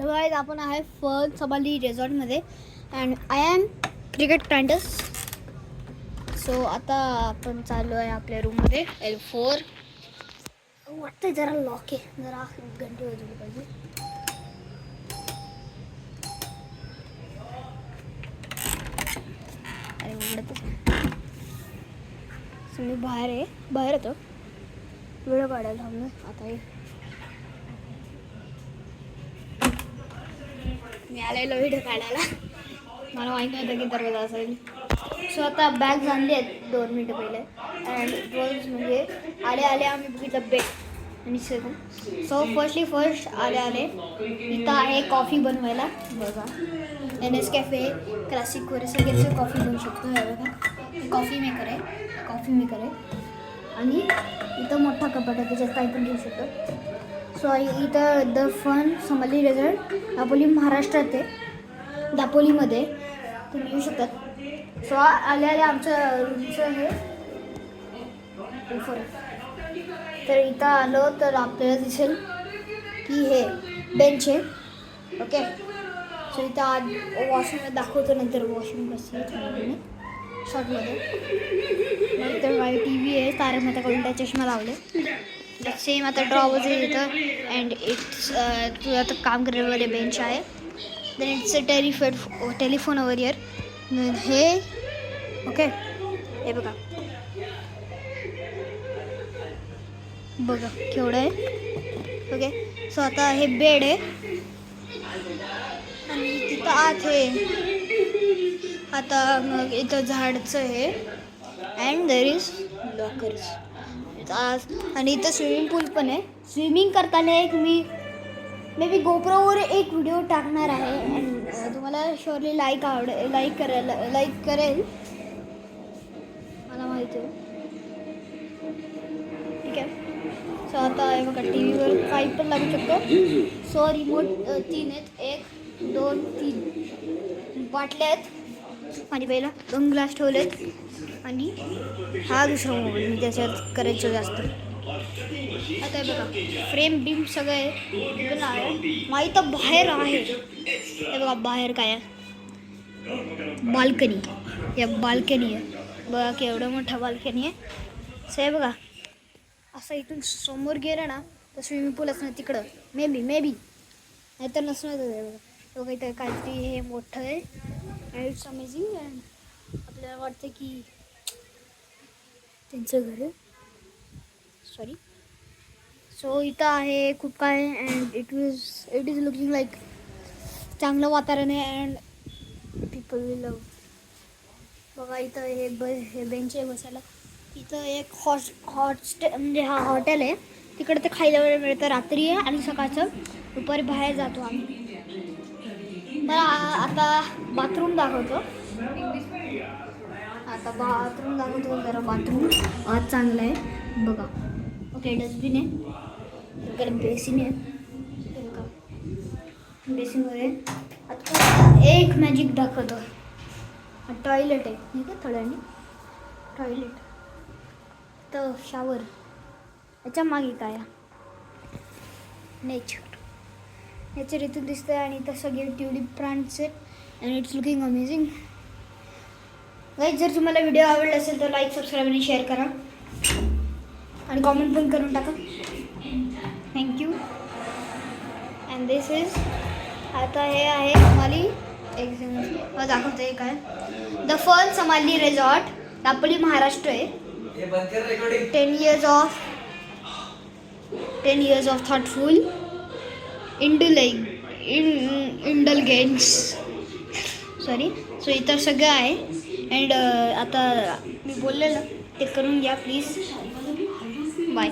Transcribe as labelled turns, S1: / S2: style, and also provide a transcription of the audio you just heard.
S1: Guys आपण आहे fun Samali रिसॉर्टमध्ये and I am cricket plants. So आता आपण चाललो आहे आपल्या रूममध्ये. L4 वाटतं जरा लॉक आहे, जरा घंटे वाजवली पाहिजे. अरे उघडतच मी बाहेर येतो व्हिडिओ काढायला. थांबलो आता मी आलेलो व्हिडिओ काढायला. मला माहीत नव्हतं की दरवाजा असेल. सो आता बॅग्स आणली आहेत 2 मिनटं पहिले. अँड रोज म्हणजे आले आम्ही बघितलं बेड आणि सगळं. सो फर्स्ट आले इथं आहे कॉफी बनवायला. बघा NScafe क्लासिक वगैरे सगळ्याचं कॉफी बनवू शकतो. हे बघा कॉफी मेकर आहे आणि इथं मोठा कपाट आहे, त्याच्यात काही पण घेऊ शकतो. सो इथं the fun Samali resort Dapoli महाराष्ट्रात आहे. दापोलीमध्ये तुम्ही येऊ शकतात. सो आले आमचं रूमचं हे तर इथं आलो तर आपल्याला दिसेल की हे बेंच आहे. ओके सो इथं आज वॉशरूम दाखवतो, नंतर वॉशरूम कसं शॉर्टमध्ये. नंतर माझी TV आहे, तारक मेहता का उलटा चष्मा लावले. सेम आता ड्रॉवर्स आहे इथं. अँड इट्स तू आता काम करण्यावाले बेंच आहे. Then it's a telephone over here. हे ओके हे बघा केवढं आहे. ओके सो आता हे बेड आहे आणि तिथं आत हे आता मग इथं झाडचं आहे. अँड देर इज लॉकर्स आणि इथं स्विमिंग पूल पण आहे. स्विमिंग करताना एक मी मे बी गोप्रोवर एक व्हिडिओ टाकणार आहे. अँड तुम्हाला शुअरली लाईक करेल मला माहिती आहे. ठीक आहे. सो आता हे बघा TVवर पाईप पण लागू शकतो. सो रिमोट 3 आहेत, 1 2 3 बाटल्या आहेत. पाणी प्यायला 2 ग्लास ठेवलेत आणि हा दुसरा मोबाईल मी त्याच्यात करायचं जास्त. आता हे बघा फ्रेम बीम सगळं आहे पण आहे माहीत बाहेर आहे. हे बघा बाहेर काय आहे, बाल्कनी आहे. बघा केवढं मोठा बाल्कनी आहे. सो हे बघा असं इथून समोर गेलं ना तर स्विमिंग पूल असणार तिकडं मे बी नाहीतर नसणार. बघा इथं काहीतरी हे मोठं आहे. And it's amazing. अँड आपल्याला वाटतं की त्यांचं घर आहे. सॉरी. सो इथं आहे खूप काय. And it is looking like चांगलं वातावरण आहे. अँड पीपल विल लव. बघा इथं हे बेंच आहे बसायला. इथं एक म्हणजे हा हॉटेल आहे. तिकडे ते खायला वेळ मिळतं रात्री आहे आणि सकाळचं. दुपारी बाहेर जातो आम्ही. मला आता बाथरूम दाखवतो. जरा बाथरूम आज चांगलं आहे बघा. ओके डस्टबिन आहे, इकडे बेसिन आहे. बघा बेसिनवर आहे. आता एक मॅजिक दाखवतो. टॉयलेट आहे नाही का थोड्याने टॉयलेट तर शावर. याच्या मागे काय नेचर इथून दिसतंय. आणि इथं सगळे ट्युलिप प्लांट्स आहेत. And it's looking amazing. Guys जर तुम्हाला व्हिडिओ आवडला असेल तर लाईक सबस्क्राईब आणि शेअर करा आणि कॉमेंट पण करून टाका. थँक्यू. अँड दिस इज आता हे आहे समाली दाखवतो आहे काय the fun Samali resort Dapoli Maharashtra आहे. 10 years of thoughtful indulgence. Sorry. So इतर सगळं आहे. अँड आता मी बोललेलं ते करून घ्या प्लीज. बाय.